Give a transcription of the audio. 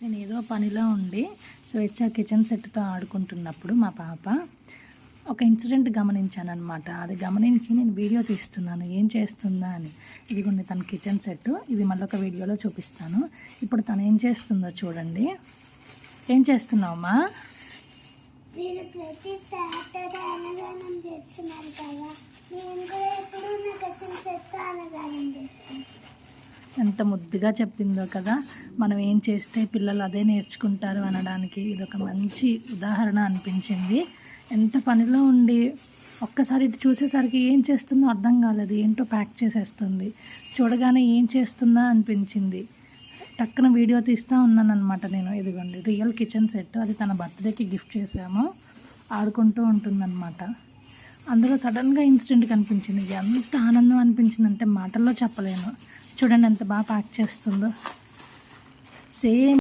నేను ఏదో పనిలో ఉండి స్వేచ్ఛ కిచెన్ సెట్తో ఆడుకుంటున్నప్పుడు మా పాప ఒక ఇన్సిడెంట్ గమనించాను అనమాట. అది గమనించి నేను వీడియో తీస్తున్నాను ఏం చేస్తుందా అని. ఇదిగోండి తన కిచెన్ సెట్. ఇది మళ్ళీ ఒక వీడియోలో చూపిస్తాను. ఇప్పుడు తను ఏం చేస్తుందో చూడండి. ఏం చేస్తున్నావమ్మా? మీరు ప్రతి సాటర్డే అన్నదానం చేస్తున్నారు కదా, నేను కూడా ఎప్పుడు నా కిచెన్ సెట్ అన్నదానం చేస్తాను. ఎంత ముద్దుగా చెప్పిందో కదా. మనం ఏం చేస్తే పిల్లలు అదే నేర్చుకుంటారు అనడానికి ఇదొక మంచి ఉదాహరణ అనిపించింది. ఎంత పనిలో ఉండి ఒక్కసారి ఇటు చూసేసరికి ఏం చేస్తుందో అర్థం కాలేదు. ఏంటో ప్యాక్ చేసేస్తుంది. చూడగానే ఏం చేస్తుందా అనిపించింది. టక్కున వీడియో తీస్తూ ఉన్నాను అనమాట నేను. ఇదిగోండి రియల్ కిచెన్ సెట్. అది తన బర్త్డేకి గిఫ్ట్ చేసాము. ఆడుకుంటూ ఉంటుందన్నమాట. అందులో సడన్గా ఇన్సిడెంట్ కనిపించింది. ఎంత ఆనందం అనిపించిందంటే మాటల్లో చెప్పలేను. చూడండి ఎంత బాగా ప్యాక్ చేస్తుందో. సేమ్